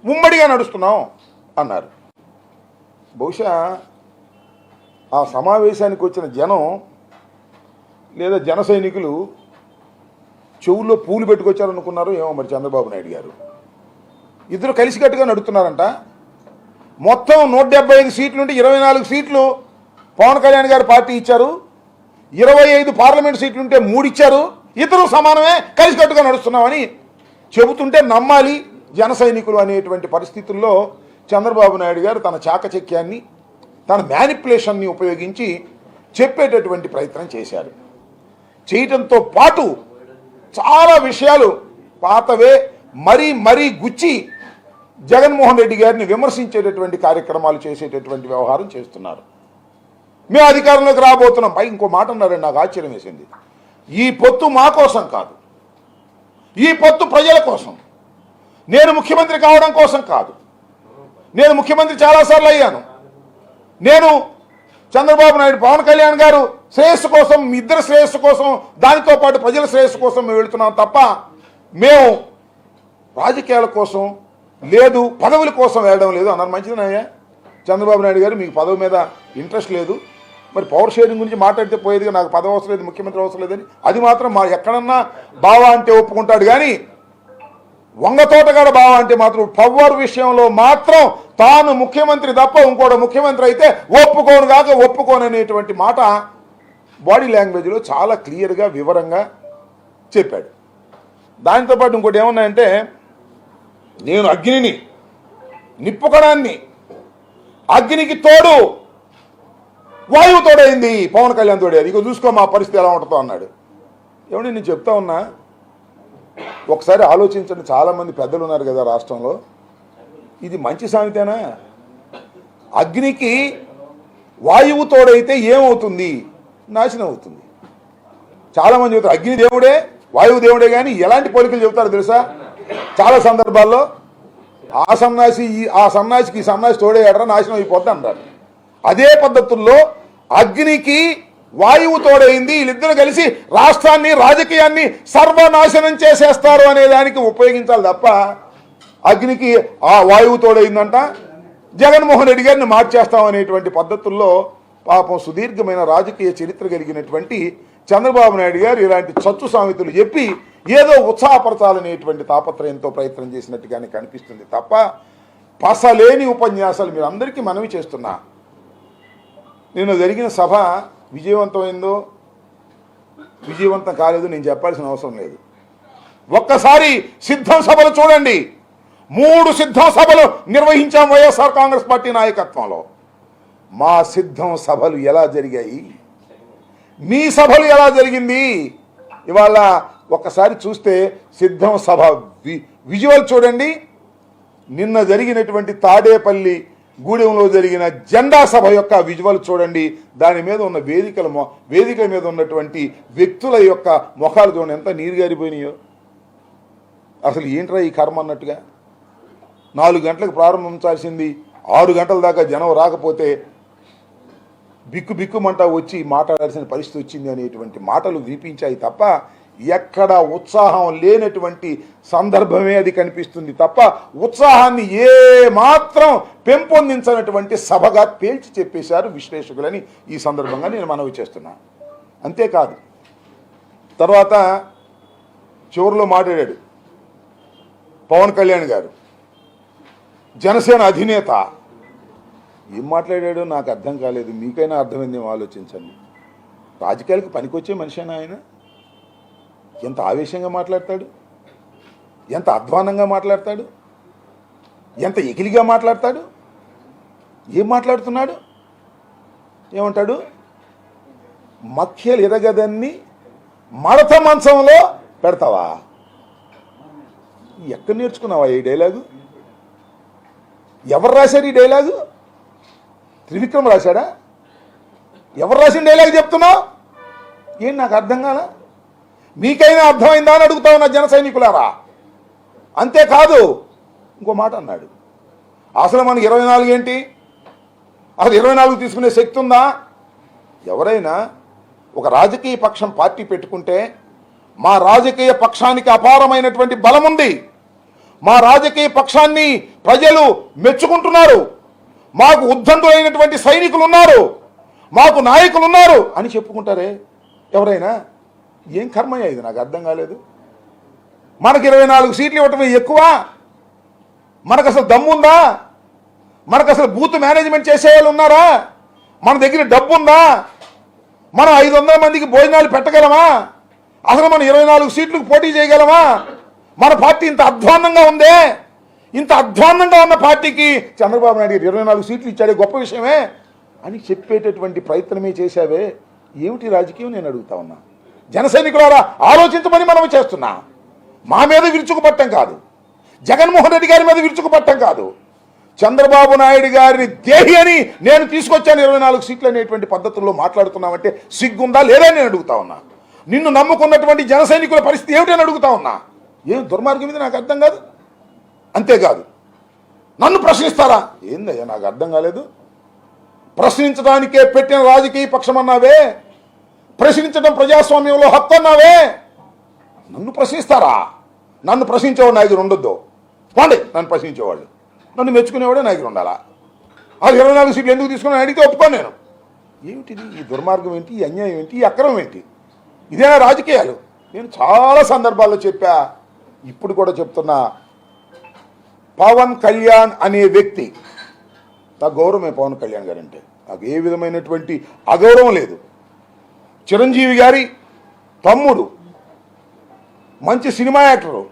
ఉమ్మడిగా నడుస్తున్నాం అన్నారు. బహుశా ఆ సమావేశానికి వచ్చిన జనం లేదా జన సైనికులు చెవుల్లో పూలు పెట్టుకొచ్చారనుకున్నారు ఏమో మరి చంద్రబాబు నాయుడు గారు. ఇద్దరు కలిసికట్టుగా నడుస్తున్నారంట. మొత్తం 175 సీట్లు నుండి 24 సీట్లు పవన్ కళ్యాణ్ గారు పార్టీ ఇచ్చారు, 25 పార్లమెంట్ సీట్లు ఉంటే 3 ఇచ్చారు. ఇద్దరు సమానమే, కలిసికట్టుగా నడుస్తున్నామని చెబుతుంటే నమ్మాలి జన సైనికులు అనేటువంటి పరిస్థితుల్లో చంద్రబాబు నాయుడు గారు తన చాకచక్యాన్ని, తన మ్యానిపులేషన్ని ఉపయోగించి చెప్పేటటువంటి ప్రయత్నం చేశారు. చేయటంతో పాటు చాలా విషయాలు పాతవే మరీ మరీ గుచ్చి జగన్మోహన్ రెడ్డి గారిని విమర్శించేటటువంటి కార్యక్రమాలు చేసేటటువంటి వ్యవహారం చేస్తున్నారు. మేము అధికారంలోకి రాబోతున్నాం. పై ఇంకో మాట అన్నారండి, నాకు ఆశ్చర్యం వేసింది. ఈ పొత్తు మా కోసం కాదు, ఈ పొత్తు ప్రజల కోసం. నేను ముఖ్యమంత్రి కావడం కోసం కాదు. నేను ముఖ్యమంత్రి చాలాసార్లు అయ్యాను. నేను చంద్రబాబు నాయుడు, పవన్ కళ్యాణ్ గారు శ్రేయస్సు కోసం, ఇద్దరు శ్రేయస్సు కోసం, దానితో పాటు ప్రజల శ్రేయస్సు కోసం మేము వెళుతున్నాం తప్ప మేము రాజకీయాల కోసం లేదు, పదవుల కోసం వెళ్ళడం లేదు అన్నారు. మంచిదనయ్యా చంద్రబాబు నాయుడు గారు, మీకు పదవి మీద ఇంట్రెస్ట్ లేదు, మరి పవర్ షేరింగ్ గురించి మాట్లాడితే పోయేదిగా, నాకు పదవి అవసరం లేదు, ముఖ్యమంత్రి అవసరం లేదని. అది మాత్రం మా ఎక్కడన్నా బావా అంటే ఒప్పుకుంటాడు, కానీ వంగతోటగాడ బావా అంటే మాత్రం పవర్ విషయంలో మాత్రం తాను ముఖ్యమంత్రి తప్ప ఇంకోటి ముఖ్యమంత్రి అయితే ఒప్పుకోను కాక ఒప్పుకోను అనేటువంటి మాట బాడీ లాంగ్వేజ్లో చాలా క్లియర్గా వివరంగా చెప్పాడు. దాంతోపాటు ఇంకోటి ఏమన్నాయంటే, నేను అగ్నిని, నిప్పుకణాన్ని, అగ్నికి తోడు వాయువు తోడైంది, పవన్ కళ్యాణ్ తోడేది, ఇక చూసుకో మా పరిస్థితి ఎలా ఉంటుందో అన్నాడు. ఏమండి నేను చెప్తా ఉన్నా, ఒకసారి ఆలోచించండి. చాలామంది పెద్దలు ఉన్నారు కదా రాష్ట్రంలో, ఇది మంచి సామెతేనా? అగ్నికి వాయువు తోడైతే ఏమవుతుంది? నాశనం అవుతుంది. చాలామంది చెబుతారు అగ్ని దేవుడే, వాయువు దేవుడే, కానీ ఎలాంటి పోలికలు చెబుతారు తెలుసా? చాలా సందర్భాల్లో ఆ సన్నాసికి ఈ సన్నాసి తోడేయడరా నాశనం అయిపోద్ది అంటారు. అదే పద్ధతుల్లో అగ్నికి వాయువు తోడైంది, వీళ్ళిద్దరు కలిసి రాష్ట్రాన్ని, రాజకీయాన్ని సర్వనాశనం చేసేస్తారు అనే దానికి ఉపయోగించాలి తప్ప అగ్నికి ఆ వాయువు తోడైందంట జగన్మోహన్ రెడ్డి గారిని మార్చేస్తాం అనేటువంటి పద్ధతుల్లో పాపం సుదీర్ఘమైన రాజకీయ చరిత్ర కలిగినటువంటి చంద్రబాబు నాయుడు గారు ఇలాంటి చచ్చు సామెతలు చెప్పి ఏదో ఉత్సాహపరచాలనేటువంటి తాపత్రయంతో ప్రయత్నం చేసినట్టుగానే కనిపిస్తుంది తప్ప పసలేని ఉపన్యాసాలు. మీరు అందరికీ మనవి చేస్తున్నా, నిన్న జరిగిన సభ విజయవంతమైందో విజయవంతం కాలేదో నేను చెప్పాల్సిన అవసరం లేదు. ఒక్కసారి సిద్ధం సభలు చూడండి. 3 సిద్ధం సభలు నిర్వహించాం వైఎస్ఆర్ కాంగ్రెస్ పార్టీ నాయకత్వంలో. మా సిద్ధం సభలు ఎలా జరిగాయి, మీ సభలు ఎలా జరిగింది? ఇవాళ ఒక్కసారి చూస్తే సిద్ధం సభ విజువల్ చూడండి. నిన్న జరిగినటువంటి తాడేపల్లి గూడెంలో జరిగిన జెండా సభ యొక్క విజువల్ చూడండి. దాని మీద ఉన్న వేదిక మీద ఉన్నటువంటి వ్యక్తుల యొక్క ముఖాలు చూడండి, ఎంత నీరు గారిపోయినాయో. అసలు ఏంట్రా ఈ కర్మ అన్నట్టుగా. 4 గంటలకు ప్రారంభించాల్సింది 6 గంటల దాకా జనం రాకపోతే బిక్కుమంట వచ్చి మాట్లాడాల్సిన పరిస్థితి వచ్చింది అనేటువంటి మాటలు వినిపించాయి తప్ప ఎక్కడ ఉత్సాహం లేనటువంటి సందర్భమే అది కనిపిస్తుంది తప్ప ఉత్సాహాన్ని ఏ మాత్రం పెంపొందించినటువంటి సభగా తేల్చి చెప్పేశారు విశ్లేషకులని ఈ సందర్భంగా నేను మనవి చేస్తున్నా. అంతేకాదు, తర్వాత చివరిలో మాట్లాడాడు పవన్ కళ్యాణ్ గారు, జనసేన అధినేత. ఏం మాట్లాడాడో నాకు అర్థం కాలేదు, మీకైనా అర్థమైందేమో ఆలోచించండి. రాజకీయాలకు పనికొచ్చే మనిషినా ఆయన? ఎంత ఆవేశంగా మాట్లాడతాడు, ఎంత అధ్వానంగా మాట్లాడతాడు, ఎంత ఎకిలిగా మాట్లాడతాడు. ఏం మాట్లాడుతున్నాడు? ఏమంటాడు? మఖ్యలు ఎదగదన్ని మడత మంచంలో పెడతావా? ఎక్కడ నేర్చుకున్నావా ఈ డైలాగు? ఎవరు రాశారు ఈ డైలాగు? త్రివిక్రమ్ రాశాడా? ఎవరు రాసిన డైలాగ్ చెప్తున్నావు? ఏం నాకు అర్థం కాదా? మీకైనా అర్థమైందా అని అడుగుతా ఉన్నా జన సైనికులారా. అంతేకాదు, ఇంకో మాట అన్నాడు, అసలు మనకి 24 ఏంటి, అసలు 24 తీసుకునే శక్తి ఉందా? ఎవరైనా ఒక రాజకీయ పక్షం పార్టీ పెట్టుకుంటే మా రాజకీయ పక్షానికి అపారమైనటువంటి బలం ఉంది, మా రాజకీయ పక్షాన్ని ప్రజలు మెచ్చుకుంటున్నారు, మాకు ఉద్దండులైనటువంటి సైనికులు ఉన్నారు, మాకు నాయకులు ఉన్నారు అని చెప్పుకుంటారే ఎవరైనా. ఏం కర్మయ్య ఇది, నాకు అర్థం కాలేదు. మనకు 24 సీట్లు ఇవ్వటమే ఎక్కువ? మనకు అసలు దమ్ముందా? మనకు అసలు బూత్ మేనేజ్మెంట్ చేసేవాళ్ళు ఉన్నారా? మన దగ్గర డబ్బు ఉందా? మనం 500 మందికి భోజనాలు పెట్టగలమా? అసలు మనం 24 సీట్లకు పోటీ చేయగలమా? మన పార్టీ ఇంత అధ్వాన్నంగా ఉందే. ఇంత అధ్వాన్నంగా ఉన్న పార్టీకి చంద్రబాబు నాయుడు 24 సీట్లు ఇచ్చాడే గొప్ప విషయమే అని చెప్పేటటువంటి ప్రయత్నమే చేశావే. ఏమిటి రాజకీయం నేను అడుగుతా ఉన్నా. జన సైనికులారా ఆలోచించమని మనం చేస్తున్నా. మా మీద విరుచుకుపట్టం కాదు, జగన్మోహన్ రెడ్డి గారి మీద విరుచుకుపట్టం కాదు, చంద్రబాబు నాయుడు గారిని దేహి అని నేను తీసుకొచ్చాను 24 సీట్లు అనేటువంటి పద్ధతుల్లో మాట్లాడుతున్నామంటే సిగ్గుందా లేదా నేను అడుగుతా ఉన్నా. నిన్ను నమ్ముకున్నటువంటి జన సైనికుల పరిస్థితి ఏమిటని అడుగుతా ఉన్నా. ఏం దుర్మార్గం ఇది నాకు అర్థం కాదు. అంతేకాదు నన్ను ప్రశ్నిస్తారా? ఏందయ్యా నాకు అర్థం కాలేదు. ప్రశ్నించడానికే పెట్టిన రాజకీయ పక్షం అన్నావే, ప్రశ్నించడం ప్రజాస్వామ్యంలో హక్కు అన్నావే, నన్ను ప్రశ్నిస్తారా? నన్ను ప్రశ్నించేవాడు నాయకుడు ఉండొద్దు. పోండి, నన్ను ప్రశ్నించేవాళ్ళు. నన్ను మెచ్చుకునేవాడే నాయకుడు ఉండాలా. అది 24 సీట్లు ఎందుకు తీసుకుని అడిగితే ఒప్పుకోను నేను. ఏమిటిది? ఈ దుర్మార్గం ఏంటి? ఈ అన్యాయం ఏంటి? ఈ అక్రమం ఏంటి? ఇదేనా రాజకీయాలు? నేను చాలా సందర్భాల్లో చెప్పా, ఇప్పుడు కూడా చెప్తున్నా. పవన్ కళ్యాణ్ అనే వ్యక్తి, నాకు గౌరవమే పవన్ కళ్యాణ్ గారు అంటే, నాకు ఏ విధమైనటువంటి అగౌరవం లేదు. చిరంజీవి గారి తమ్ముడు, మంచి సినిమా యాక్టరు,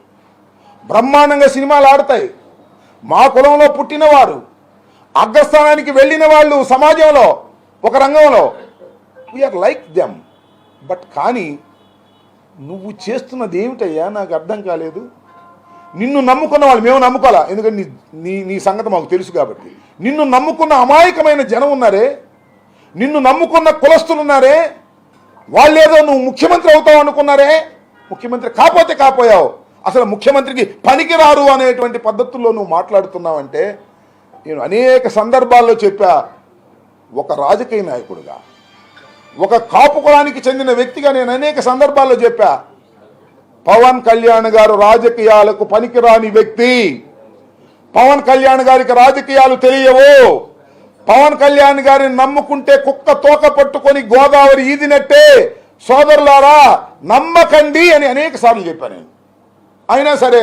బ్రహ్మాండంగా సినిమాలు ఆడతాయి. మా కులంలో పుట్టినవారు, అగ్రస్థానానికి వెళ్ళిన వాళ్ళు సమాజంలో ఒక రంగంలో, వీఆర్ లైక్ దెమ్. బట్ కానీ నువ్వు చేస్తున్నది ఏమిటయ్యా నాకు అర్థం కాలేదు. నిన్ను నమ్ముకున్న వాళ్ళు, మేము నమ్ముకోవాలా, ఎందుకంటే నీ సంగతి మాకు తెలుసు కాబట్టి. నిన్ను నమ్ముకున్న అమాయకమైన జనం ఉన్నారే, నిన్ను నమ్ముకున్న కులస్తులు ఉన్నారే, వాళ్ళేదో నువ్వు ముఖ్యమంత్రి అవుతావు అనుకున్నారే. ముఖ్యమంత్రి కాకపోతే కాపోయావు, అసలు ముఖ్యమంత్రికి పనికిరారు అనేటువంటి పద్ధతుల్లో నువ్వు మాట్లాడుతున్నావంటే, నేను అనేక సందర్భాల్లో చెప్పా, ఒక రాజకీయ నాయకుడిగా, ఒక కాపు కులానికి చెందిన వ్యక్తిగా నేను అనేక సందర్భాల్లో చెప్పా, పవన్ కళ్యాణ్ గారు రాజకీయాలకు పనికిరాని వ్యక్తి. పవన్ కళ్యాణ్ గారికి రాజకీయాలు తెలియవు. పవన్ కళ్యాణ్ గారిని నమ్ముకుంటే కుక్క తోక పట్టుకొని గోదావరి ఈదినట్టే. సోదరులారా నమ్మకండి అని అనేక సార్లు చెప్పాను నేను. అయినా సరే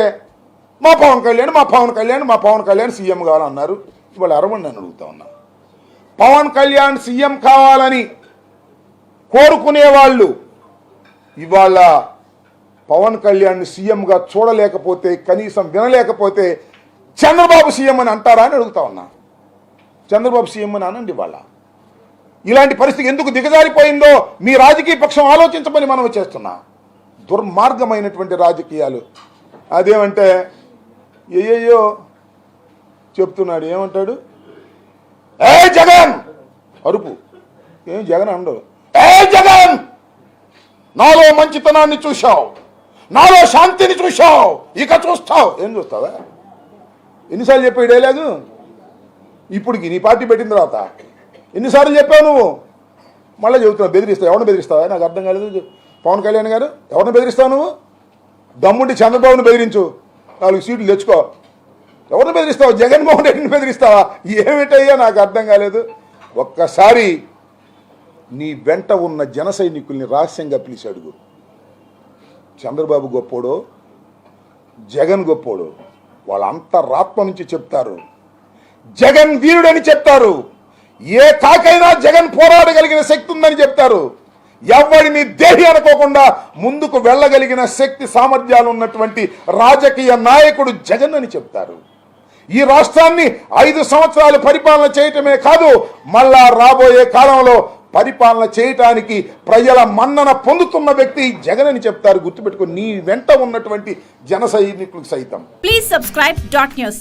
మా పవన్ కళ్యాణ్ సీఎం కావాలన్నారు. ఇవాళ అరవండి అని అడుగుతా ఉన్నా. పవన్ కళ్యాణ్ సీఎం కావాలని కోరుకునేవాళ్ళు ఇవాళ పవన్ కళ్యాణ్ సీఎంగా చూడలేకపోతే, కనీసం వినలేకపోతే చంద్రబాబు సీఎం అని అంటారా అని అడుగుతా ఉన్నా. చంద్రబాబు సీఎం అని అనండి. వాళ్ళ ఇలాంటి పరిస్థితి ఎందుకు దిగజారిపోయిందో మీ రాజకీయ పక్షం ఆలోచించమని మనం చేస్తున్నా. దుర్మార్గమైనటువంటి రాజకీయాలు. అదేమంటే ఏయో చెప్తున్నాడు. ఏమంటాడు? ఏ జగన్ అరుపు. ఏం జగన్ అండవు. ఏ జగన్, నాలో మంచితనాన్ని చూశావు, నాలో శాంతిని చూశావు, ఇక చూస్తావు. ఏం చూస్తావా? ఎన్నిసార్లు చెప్పావు డైలాగు? ఇప్పటికి నీ పార్టీ పెట్టిన తర్వాత ఎన్నిసార్లు చెప్పావు నువ్వు? మళ్ళీ చెబుతున్నావు. బెదిరిస్తావు. ఎవరిని బెదిరిస్తావా? నాకు అర్థం కాలేదు. పవన్ కళ్యాణ్ గారు ఎవరిని బెదిరిస్తావు నువ్వు? దమ్ముండి చంద్రబాబుని బెదిరించు, 4 సీట్లు తెచ్చుకో. ఎవరిని బెదిరిస్తావు? జగన్మోహన్ రెడ్డిని బెదిరిస్తావా? ఏమిటయ్యా నాకు అర్థం కాలేదు. ఒక్కసారి నీ వెంట ఉన్న జన సైనికుల్ని రహస్యంగా పిలిచి అడుగు. చంద్రబాబు గొప్పోడో జగన్ గొప్పోడో వాళ్ళ అంతరాత్మ నుంచి చెప్తారు. జగన్ వీరుడని చెప్తారు. ఏ కాకైనా జగన్ పోరాడగలిగిన శక్తి ఉందని చెప్తారు. ఎవరిని దేహి అనుకోకుండా ముందుకు వెళ్ళగలిగిన శక్తి సామర్థ్యాలు ఉన్నటువంటి రాజకీయ నాయకుడు జగన్ అని చెప్తారు. ఈ రాష్ట్రాన్ని 5 సంవత్సరాలు పరిపాలన చేయటమే కాదు, మళ్ళా రాబోయే కాలంలో పరిపాలన చేయటానికి ప్రజల మన్నన పొందుతున్న వ్యక్తి జగన్ అని చెప్తారు. గుర్తుపెట్టుకో, నీ వెంట ఉన్నటువంటి జన సైనికులకు సైతం. Please subscribe .news.